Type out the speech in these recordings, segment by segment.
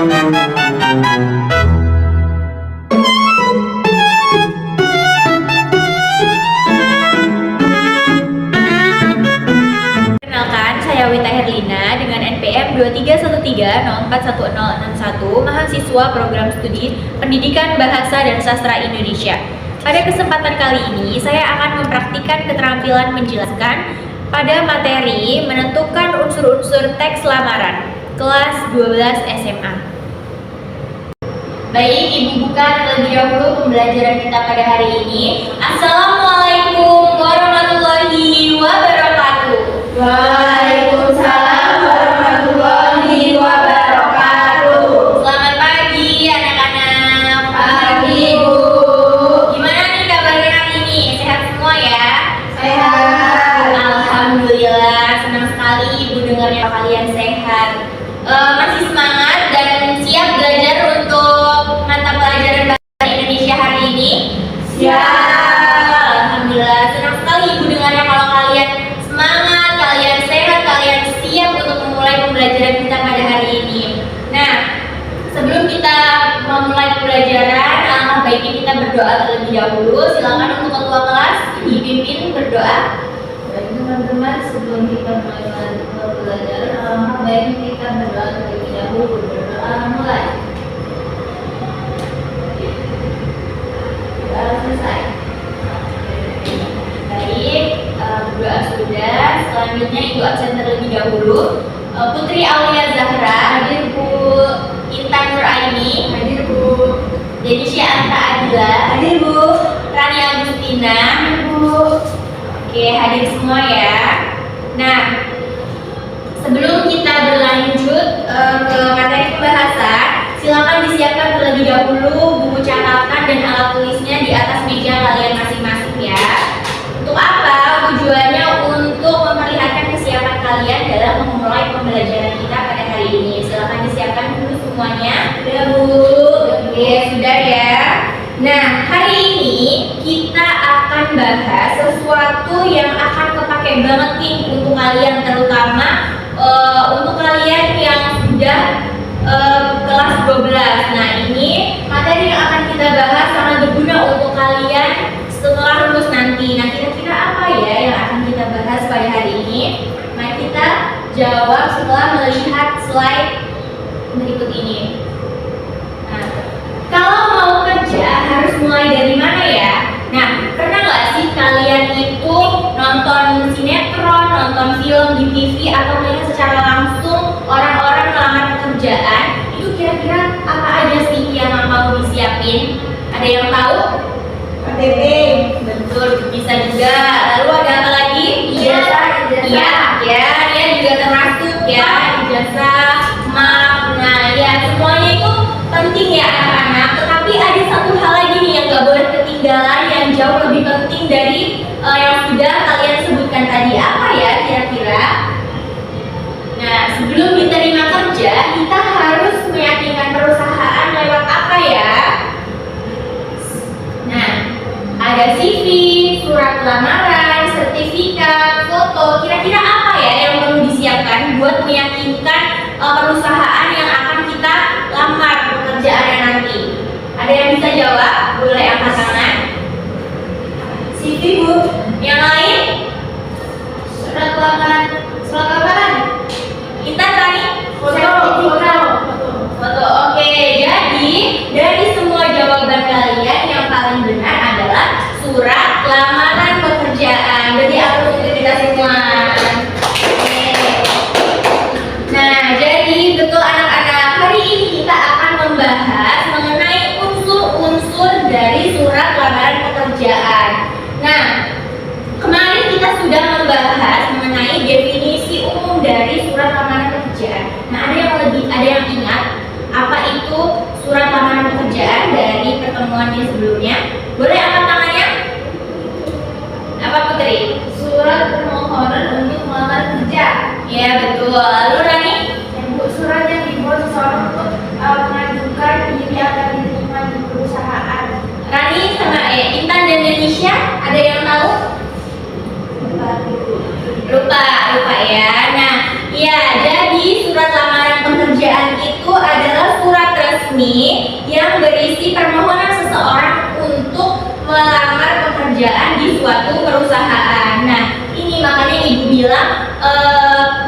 Perkenalkan, saya Wita Herlina dengan NPM 2313041061, mahasiswa program studi Pendidikan Bahasa dan Sastra Indonesia. Pada kesempatan kali ini, saya akan mempraktikkan keterampilan menjelaskan pada materi menentukan unsur-unsur teks lamaran, kelas 12 SMA. Baik, Ibu buka terlebih dahulu pembelajaran kita pada hari ini. Assalamualaikum warahmatullahi wabarakatuh. Waalaikumsalam warahmatullahi wabarakatuh. Selamat pagi anak-anak. Pagi, Bu. Gimana nih kabarnya hari ini? Sehat semua ya? Sehat. Alhamdulillah, senang sekali Ibu dengarnya kalian sehat. Masih semangat dan siap belajar untuk mata pelajaran Bahasa Indonesia hari ini? Siap. Alhamdulillah, senang sekali Ibu dengarnya kalau kalian semangat, kalian sehat, kalian siap untuk memulai pembelajaran kita pada hari ini. Nah, sebelum kita memulai pembelajaran, alangkah baiknya kita berdoa terlebih dahulu. Silakan untuk ketua kelas dipimpin berdoa. Baik teman-teman, sebelum kita mulai belajar, alangkah baiknya kita berdoa terlebih dahulu. Berdoa mulai. Doa selesai. Baik, berdoa sudah. Selanjutnya Ibu absen terlebih dahulu. Putri Aulia Zahra, Hadir, Bu. Intan Nuraini, Hadir, Bu. Denisha Anta Adila, Hadir, Bu. Rani Agustina. Hadir, Bu. Oke, hadir semua ya. Nah, sebelum kita berlanjut ke materi pembahasan, silakan disiapkan terlebih dahulu buku catatan dan alat tulisnya di atas meja kalian masing-masing ya. Untuk apa? Tujuannya untuk memperlihatkan kesiapan kalian dalam memulai pembelajaran kita pada hari ini. Silakan disiapkan dulu semuanya. Sudah, Bu. Oke, sudah ya. Nah, hari ini kita akan bahas sesuatu yang akan kepake banget nih untuk kalian, terutama untuk kalian yang sudah kelas 12. Nah, ini materi yang akan kita bahas sangat berguna untuk kalian setelah lulus nanti. Nah, kira-kira apa ya yang akan kita bahas pada hari ini? Mari kita jawab setelah melihat slide berikut ini. Nah, kalau mau kerja harus mulai dari mana ya? Nah, pernah nggak sih kalian itu nonton sinetron, nonton film di TV, atau melihat secara langsung orang-orang melamar pekerjaan? Itu kira-kira apa aja sih yang mau disiapin? Ada yang tahu? KTP. Betul, bisa juga. Lalu ada apa lagi? Ijazah. Iya, dia juga termasuk ya, ijazah, map. Nah, ya semuanya itu penting ya anak-anak. Tetapi ada satu hal lagi nih yang nggak boleh ketinggalan, yang jauh lebih penting dari yang sudah kalian sebutkan tadi. Apa ya kira-kira? Nah, sebelum diterima kerja, kita harus meyakinkan perusahaan lewat apa ya? Nah, ada CV, surat lamaran, sertifikat, foto. Kira-kira apa ya yang perlu disiapkan buat meyakinkan perusahaan yang akan kita lamar pekerjaannya nanti? Ada yang bisa jawab? Boleh angkat tangan. CV, Bu. Yang lain? Surat lamaran. Surat lamaran. Kita tadi Sertifikat. foto. Oke, jadi dari semua jawaban kalian yang paling benar adalah surat lamaran pekerjaan. Jadi aku untuk kita semua. Oke. Nah, jadi betul anak-anak, hari ini kita akan membahas mengenai unsur-unsur dari surat lamaran pekerjaan. Nah, kemarin kita sudah membahas mengenai definisi umum dari surat lamaran pekerjaan. Nah, ada yang ingat apa itu surat lamaran pekerjaan dari pertemuannya sebelumnya? Boleh angkat tangannya? Apa Putri? Surat permohonan untuk melamar kerja. Ya betul. Lalu Rani? Surat yang dibuat seseorang untuk mengajukan diri akan diterima di perusahaan. Rani sama Intan dan Denisha, ada yang tahu? Lupa ya. Nah, ya, jadi surat lamaran pekerjaan itu adalah surat ini yang berisi permohonan seseorang untuk melamar pekerjaan di suatu perusahaan. Nah, ini makanya Ibu bilang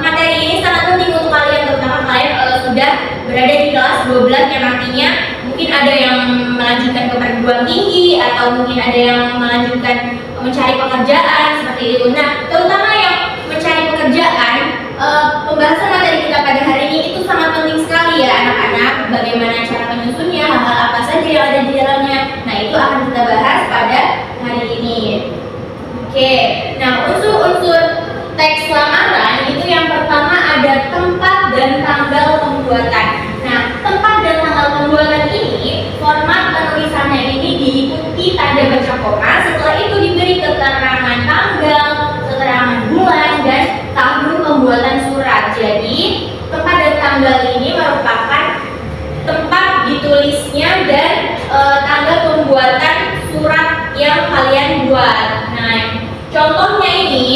materi ini sangat penting untuk kalian, terutama kalian sudah berada di kelas 12 yang nantinya mungkin ada yang melanjutkan ke perguruan tinggi atau mungkin ada yang melanjutkan mencari pekerjaan seperti itu. Nah, terutama yang mencari pekerjaan, pembahasan materi kita pada hari ini itu sangat penting sekali ya anak-anak. Bagaimana cara menyusunnya, hal-hal apa saja yang ada di dalamnya. Nah, itu akan kita bahas pada hari ini. Oke, nah unsur-unsur teks lamaran itu yang pertama ada tempat dan tanggal pembuatan. Nah, tempat dan tanggal pembuatan ini, format penulisannya ini diikuti tanda baca koma. Setelah itu diberi keterangan tanggal, keterangan bulan, dan tahun pembuatan surat. Jadi, tempat dan tanggal ini merupakan tempat ditulisnya dan tanggal pembuatan surat yang kalian buat. Nah, contohnya ini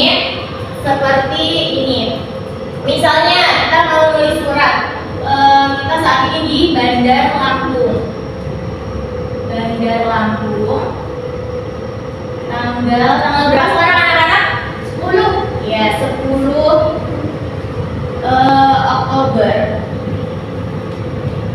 seperti ini. Misalnya kita mau nulis surat, kita saat ini di Bandar Lampung. Bandar Lampung. Tanggal berapa sekarang anak-anak? 10. Ya, 10 Oktober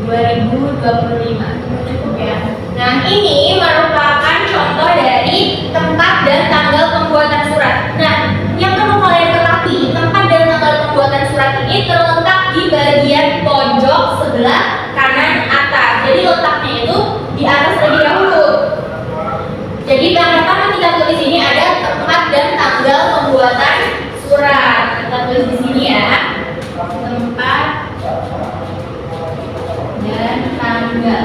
2025. Cukup ya. Nah, ini merupakan contoh dari tempat dan tanggal pembuatan surat. Nah, yang perlu kalian ketahui, tempat dan tanggal pembuatan surat ini terletak di bagian pojok sebelah kanan atas. Jadi letaknya itu di atas terlebih dahulu. Jadi yang pertama kita tulis ini ada tempat dan tanggal pembuatan surat. Kita tulis di sini ya. Tempat dan tanggal.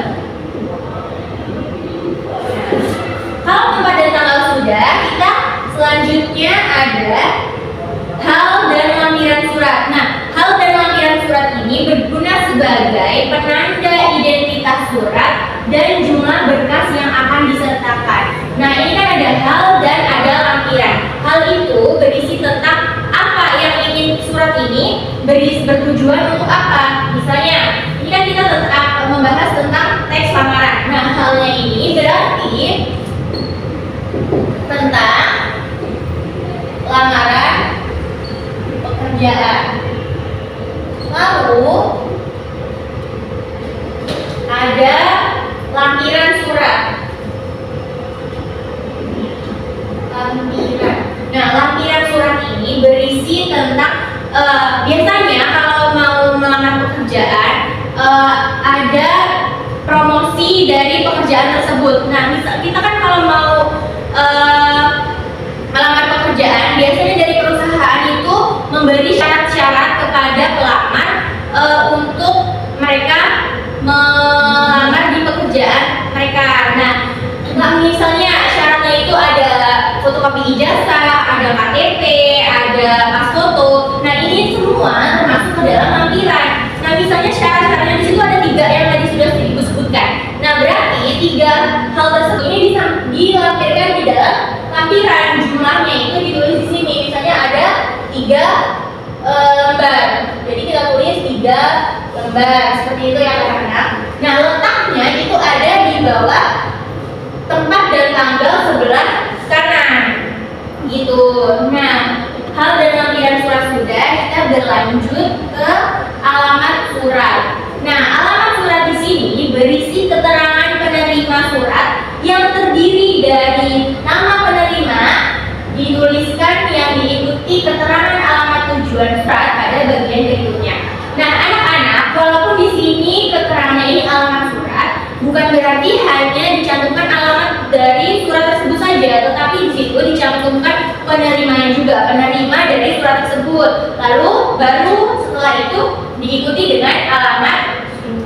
Kalau tempat dan tanggal sudah, kita selanjutnya ada hal dan lampiran surat. Nah, hal dan lampiran surat ini berguna sebagai penanda identitas surat dan jumlah berkas yang akan disertakan. Nah, ini kan ada hal dan ada lampiran. Hal itu berisi tentang apa yang ingin surat ini bertujuan untuk apa. Misalnya, ini kan kita membahas tentang teks lamaran. Nah, halnya ini berarti tentang lamaran pekerjaan. Lalu ada lampiran surat. Lampiran. Nah, lampiran surat ini berisi tentang biasanya kalau mau melamar pekerjaan ada promosi dari pekerjaan tersebut. Nah, kita kan kalau mau melamar pekerjaan, biasanya dari perusahaan itu memberi syarat-syarat kepada pelamar untuk mereka melamar di pekerjaan mereka. Nah, misalnya syaratnya itu ada fotokopi ijazah, ada KTP, ada pas foto. Nah, ini semua termasuk ke dalam lampiran. Nah, misalnya syarat-syaratnya di situ ada 3 yang tadi sudah Ibu sebutkan. Nah, berarti 3 hal tersebut ini dilampirkan di dalam lampiran. Jumlahnya itu ditulis di sini. Misalnya ada 3 lembar. Jadi kita tulis 3 lembar. Seperti itu ya anak-anak. Nah, letaknya itu ada di bawah tempat dan tanggal sebelah kanan. Gitu. Nah, hal dan lampiran surat sudah, kita berlanjut ke alamat surat. Nah, alamat surat di sini berisi keterangan penerima surat yang terdiri dari nama penerima, dituliskan yang diikuti keterangan alamat tujuan surat pada bagian berikutnya. Nah, anak-anak, walaupun di sini keterangannya ini alamat surat, bukan berarti hanya dicantumkan alamat dari surat tersebut saja, tetapi di situ dicantumkan penerimanya juga, penerima dari surat tersebut. Lalu baru setelah itu diikuti dengan alamat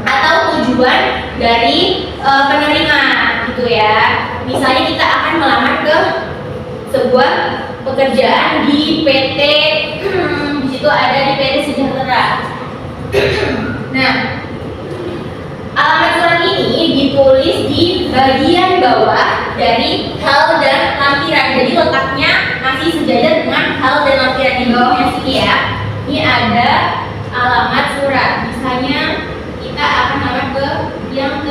atau tujuan dari penerima, gitu ya. Misalnya kita akan melamar ke sebuah pekerjaan di PT, di situ ada di PT Sejahtera. Nah, alamat surat ini ditulis di bagian bawah dari hal dan lampiran. Jadi letaknya masih sejajar dengan hal dan lampiran di bawahnya sini ya. Ini ada alamat surat. Misalnya kita akan melamar ke yang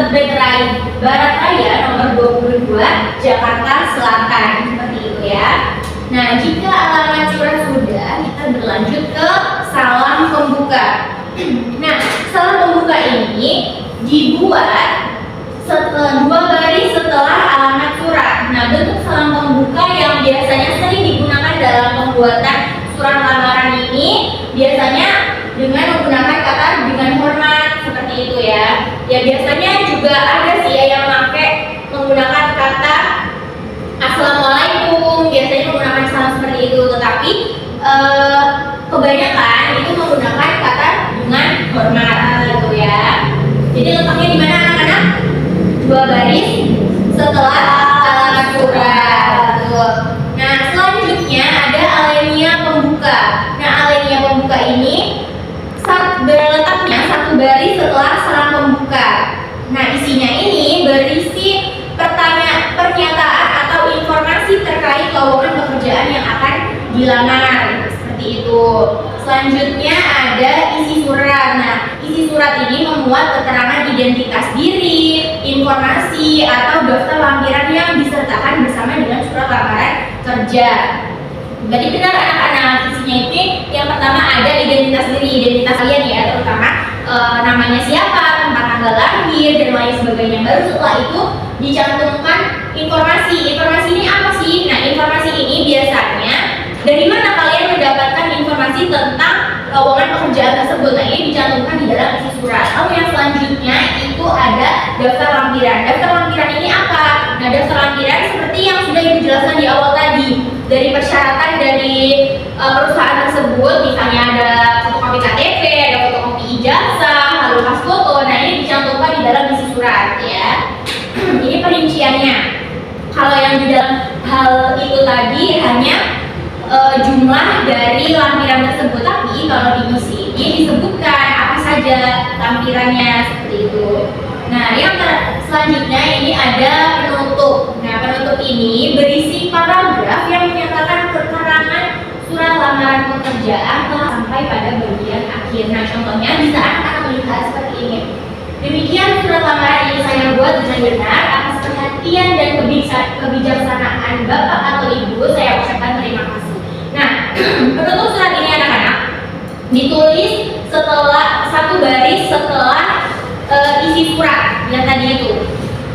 Tebet Rai Barat Raya nomor 22 Jakarta Selatan, seperti itu ya. Nah, jika alamat surat sudah, kita berlanjut ke salam pembuka. Nah, salam pembuka ini dibuat setelah 2 baris setelah alamat surat. Nah, bentuk salam pembuka yang biasanya sering digunakan dalam pembuatan surat lamaran ini biasanya dengan menggunakan kata dengan hormat, seperti itu ya. Ya biasanya juga ada sih ya yang menggunakan kata assalamualaikum, biasanya menggunakan salam seperti itu, tetapi kebanyakan itu menggunakan kata dengan hormat, gitu ya. Jadi letaknya di mana anak-anak? 2 baris setelah alamat surat. Betul. Nah, selanjutnya ada alinea pembuka. Nah, alinea pembuka ini berletaknya 1 baris setelah salam pembuka. Nah, isinya ini berisi pernyataan atau informasi terkait lowongan pekerjaan yang akan dilamar, seperti itu. Selanjutnya ada isi surat. Nah, isi surat ini memuat keterangan identitas diri, informasi atau daftar lampiran yang disertakan bersama dengan surat lamaran kerja. Berarti benar anak-anak, isinya ini yang pertama ada identitas diri, identitas kalian ya, terutama namanya siapa, tempat tanggal lahir dan lain sebagainya. Baru setelah itu dicantumkan informasi. Informasi ini apa sih? Nah, informasi ini biasanya dari mana kalian mendapatkan informasi tentang lowongan pekerjaan tersebut. Nah, ini dicantumkan di dalam isi surat. Lalu yang selanjutnya itu ada daftar lampiran. Daftar lampiran ini apa? Nah, daftar lampiran seperti yang sudah Ibu jelaskan di awal tadi. Dari persyaratan dari perusahaan tersebut, misalnya ada fotokopi KTP, ada fotokopi ijazah, lalu pas foto. Nah, ini dicantumkan di dalam isi surat ya. Ini perinciannya. Kalau yang di dalam hal itu tadi hanya jumlah dari lampiran tersebut, tapi kalau di isi ini disebutkan apa saja lampirannya, seperti itu. Nah, yang selanjutnya ini ada penutup. Nah, penutup ini berisi paragraf yang menyatakan keterangan surat lamaran pekerjaan telah sampai pada bagian akhir. Nah, contohnya bisa anak-anak melihat seperti ini. Demikian surat lamaran ini saya buat dengan benar atas perhatian dan kebijaksanaan Bapak atau Ibu. Saya ucapkan terima kasih. Nah, penutup surat ini anak-anak ditulis setelah 1 baris setelah isi surat yang tadi itu,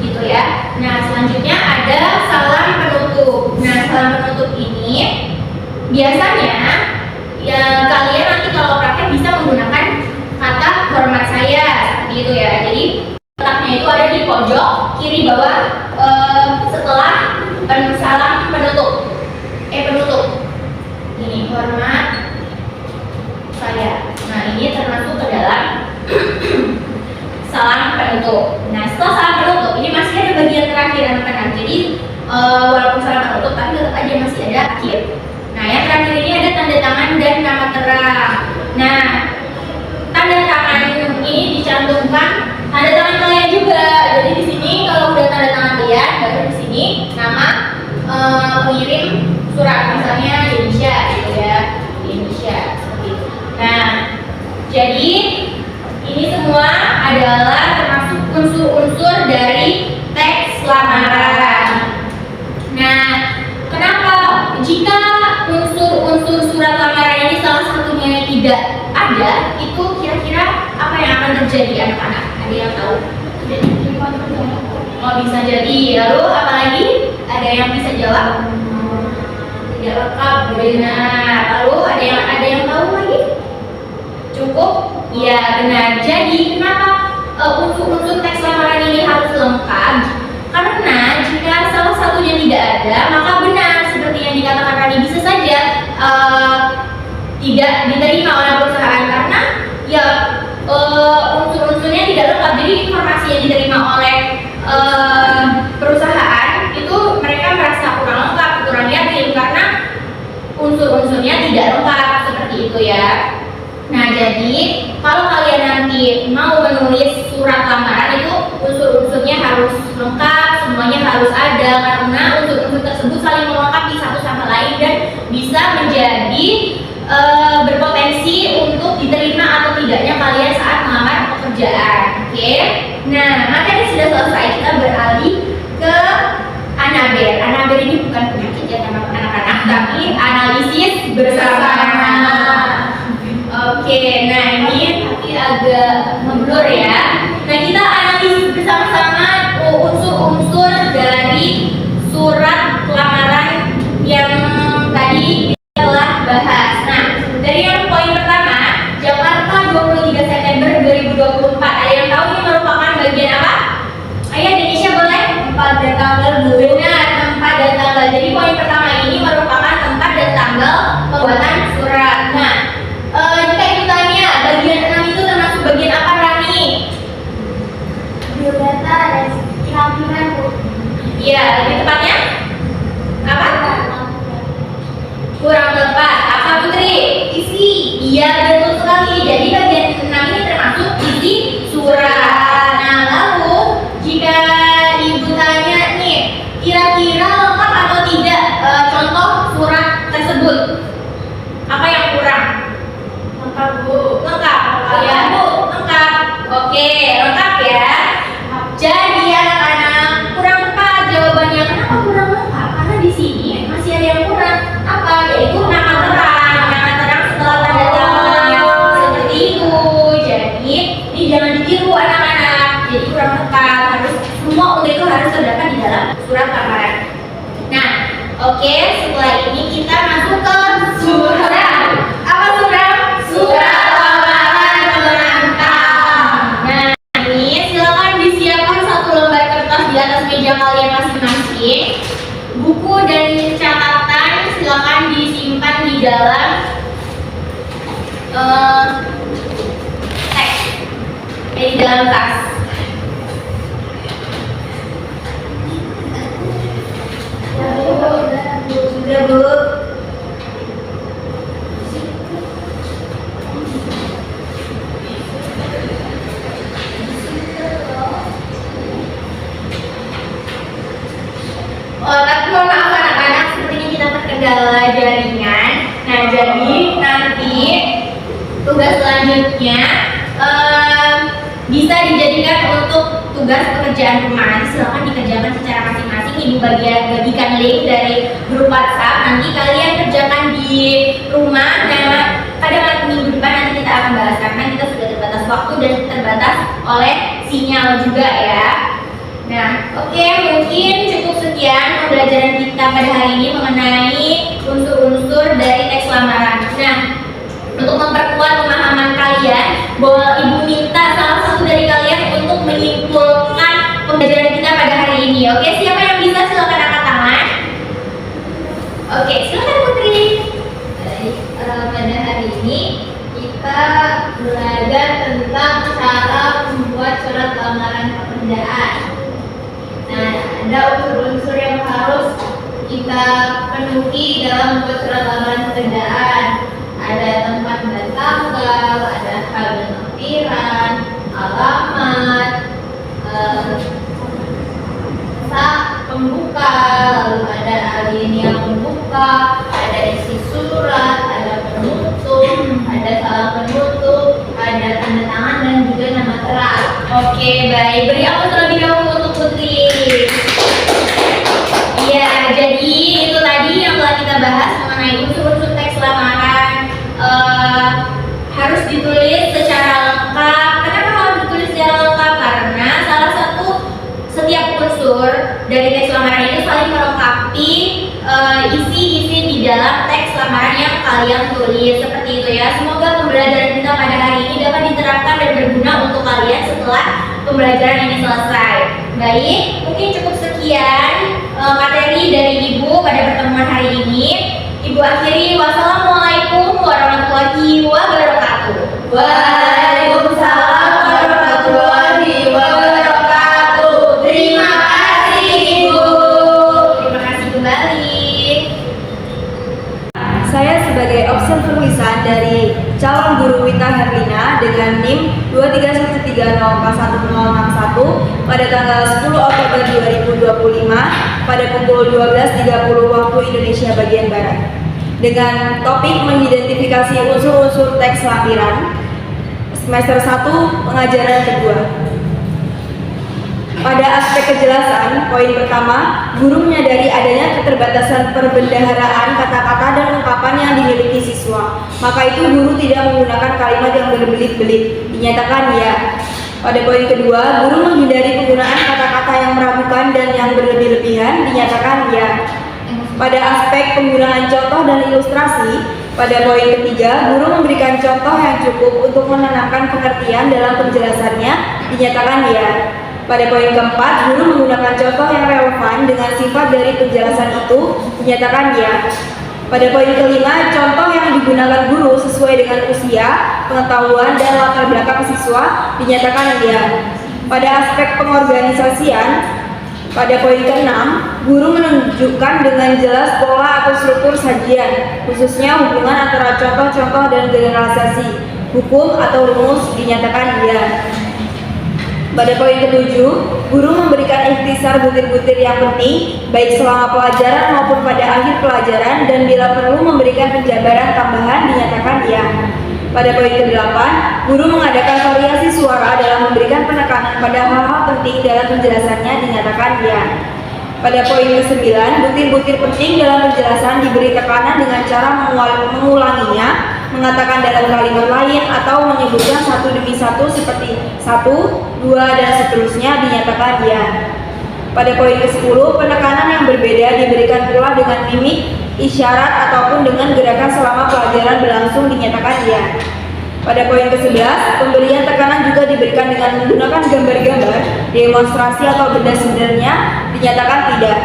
gitu ya. Nah, selanjutnya ada salam penutup. Nah, salam penutup ini biasanya ya kalian nanti kalau praktek bisa menggunakan kata hormat saya, seperti itu ya. Jadi letaknya itu ada di pojok kiri bawah setelah salam penutup. Penutup. Ini hormat saya. Nah, ini termasuk ke dalam salam penutup. Nah, setelah salam penutup ini masih ada bagian terakhir anak-anak. Jadi walaupun salam penutup tapi tetap aja masih ada akhir. Nah, yang terakhir ini ada tanda tangan dan nama terang. Nah, tanda tangan ini dicantumkan tanda tangan kalian juga. Jadi di sini kalau udah tanda tangan kalian, baru di sini nama pengirim surat, misalnya Indonesia, gitu ya, Indonesia, seperti itu. Nah, jadi ini semua adalah termasuk unsur-unsur dari teks lamaran. Nah, kenapa jika unsur-unsur surat lamaran ini salah satunya tidak ada, itu kira-kira apa yang akan terjadi anak-anak? Ada yang tahu? Oh, bisa jadi. Lalu apa lagi? Ada yang bisa jawab? Tidak lengkap, benar. Lalu ada yang tahu lagi? Cukup? Ya, benar. Jadi kenapa unsur-unsur teks lamaran ini harus lengkap? Karena jika salah satunya tidak ada, maka benar seperti yang dikatakan tadi, bisa saja tidak diterima oleh perusahaan karena ya unsur-unsurnya tidak lengkap. Jadi informasi yang diterima oleh perusahaan itu mereka merasa kurang lengkap, kurang yakin karena unsur-unsurnya tidak lengkap, seperti itu ya. Nah, jadi kalau kalian nanti mau menulis surat lamaran itu unsur-unsurnya harus lengkap, semuanya harus ada karena unsur-unsur tersebut saling melengkapi satu sama lain dan bisa menjadi berpotensi untuk diterima atau tidaknya kalian saat melamar pekerjaan. Oke? Nah, materi sudah selesai, kita beralih ke anaber. Anaber ini bukan penyakit ya teman-teman anak-anak, tapi analisis bersama. Oke, nah ini tapi agak ngeblur ya. Nah, kita analisis bersama-sama unsur-unsur dari surat lamaran yang tadi kita telah bahas. Nah, dari yang poin pertama, Jakarta 23 September 2024. Ada yang tahu ini merupakan bagian apa? Ayo Indonesia boleh? Tempat dan tanggal dulu. Benar, tempat dan tanggal. Jadi poin pertama ini merupakan tempat dan tanggal pembuatan surat. Nah, jika ibu tanya, bagian 6 itu termasuk bagian apa, Rani? Biodata dan lampiran Bu. Iya, lebih tepatnya apa? Kurang tepat. Apa Putri? Isi. Iya, betul sekali. Jadi bagian 6 ini termasuk isi surat. Nah, lalu jika ibu tanya nih, kira-kira lengkap atau tidak contoh surat tersebut? Apa yang kurang? Lengkap Bu. Lengkap. Ya, Bu, lengkap. Oke, lengkap ya. Jadi anak-anak kurang tepat jawabannya. Kenapa kurang lengkap? Karena di sini masih ada yang kurang. Apa? Yaitu nama terang. Nama terang setelah tanda tangan. Seperti itu. Jadi ini jangan ditiru anak-anak. Jadi kurang tepat. Harus semua unsur itu harus terdapat di dalam surat lamaran. Nah, oke. Setelah ini kita masuk ke surat. Apa surat? Surat lamaran menantang. Nah, ini silakan disiapkan satu lembar kertas di atas meja kalian masing-masing. Buku dan catatan silakan disimpan di dalam teks, di dalam tas. Sudah Bu. Tapi mohon maaf anak-anak, sepertinya kita terkendala jaringan. Nah, jadi nanti tugas selanjutnya bisa dijadikan untuk tugas pekerjaan rumah. Nanti silakan dikerjakan secara masing-masing. Ibu bagikan link dari grup WhatsApp. Nanti kalian kerjakan di rumah. Nah, pada minggu depan nanti kita akan bahas karena kita sudah terbatas waktu dan terbatas oleh sinyal juga ya. Nah, oke, mungkin cukup sekian pembelajaran kita pada hari ini mengenai unsur-unsur dari teks lamaran. Nah, untuk memperkuat pemahaman kalian, bahwa ibu minta salah satu dari kalian untuk menyimpulkan pembelajaran kita pada hari ini. Oke, siapa yang bisa silakan angkat tangan. Oke, silakan Putri. Baik, pada hari ini kita belajar tentang cara membuat surat lamaran pekerjaan. Nah, ada unsur-unsur yang harus kita penuhi dalam membuat surat lamaran pekerjaan. Ada tempat dan tanggal, ada hal dan lampiran, alamat, pembuka, lalu ada alinea pembuka, ada isi surat, ada penutup, ada salam penutup, ada tanda tangan dan juga nama terang. Oke, baik. Beri aplaus terlebih dahulu untuk Putri. Iya, jadi itu tadi yang telah kita bahas mengenai unsur-unsur teks lamaran. Harus ditulis secara lengkap. Kenapa harus ditulis secara lengkap? Karena salah satu setiap unsur dari teks lamaran itu saling melengkapi isi-isi di dalam teks lamaran yang kalian tulis. Seperti itu ya. Semoga pembelajaran kita pada hari ini dapat diterapkan dan berguna untuk kalian setelah pembelajaran ini selesai. Baik, mungkin cukup sekian materi dari Ibu pada pertemuan hari ini. Ibu akhiri, wassalamualaikum warahmatullahi wabarakatuh. Waalaikumsalam warahmatullahi wabarakatuh. Terima kasih Ibu. Terima kasih kembali. Saya sebagai observer lisan dari calon guru Wita Herlina dengan NIM 231304161 pada tanggal 10 Oktober 2025 pada pukul 12.30 waktu Indonesia bagian Barat dengan topik mengidentifikasi unsur-unsur teks lampiran semester 1 pengajaran kedua. Pada aspek kejelasan, poin pertama, guru menyadari adanya keterbatasan perbendaharaan kata-kata dan ungkapan yang dimiliki siswa. Maka itu guru tidak menggunakan kalimat yang berbelit-belit. Dinyatakan ya. Pada poin kedua, guru menghindari penggunaan kata-kata yang meragukan dan yang berlebih-lebihan. Dinyatakan ya. Pada aspek penggunaan contoh dan ilustrasi, pada poin ketiga, guru memberikan contoh yang cukup untuk menanamkan pengertian dalam penjelasannya. Dinyatakan ya. Pada poin keempat, guru menggunakan contoh yang relevan dengan sifat dari penjelasan itu. Dinyatakan ya. Pada poin kelima, contoh yang digunakan guru sesuai dengan usia, pengetahuan, dan latar belakang siswa. Dinyatakan ya. Pada aspek pengorganisasian, pada poin keenam, guru menunjukkan dengan jelas pola atau struktur sajian, khususnya hubungan antara contoh-contoh dan generalisasi, hukum atau rumus. Dinyatakan ya. Pada poin ketujuh, guru memberikan ikhtisar butir-butir yang penting, baik selama pelajaran maupun pada akhir pelajaran, dan bila perlu memberikan penjabaran tambahan. Dinyatakan ya. Pada poin ke-8, guru mengadakan variasi suara dalam memberikan penekanan pada hal-hal penting dalam penjelasannya. Dinyatakan ya. Pada poin ke-9, butir-butir penting dalam penjelasan diberi tekanan dengan cara mengulanginya, mengatakan dalam kalimat lain, atau menyebutkan satu demi satu seperti 1, 2, dan seterusnya. Dinyatakan ya. Pada poin ke-10, penekanan yang berbeda diberikan pula dengan mimik, isyarat, ataupun dengan gerakan selama pelajaran berlangsung. Dinyatakan ya. Pada poin ke-11, pemberian tekanan juga diberikan dengan menggunakan gambar-gambar, demonstrasi atau benda sebenarnya. Dinyatakan tidak.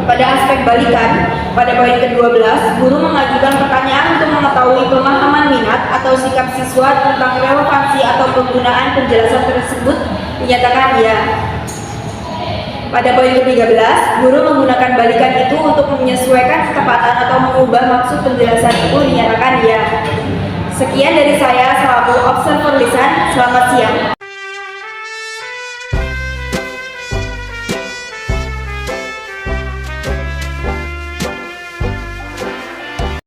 Pada aspek balikan, pada poin ke-12, guru mengajukan pertanyaan untuk mengetahui pemahaman minat atau sikap siswa tentang relevansi atau penggunaan penjelasan tersebut. Dinyatakan ya. Pada poin ke-13, guru menggunakan balikan itu untuk menyesuaikan ketepatan atau mengubah maksud penjelasan itu. Dinyatakan ya. Sekian dari saya selaku observer lisan. Selamat siang.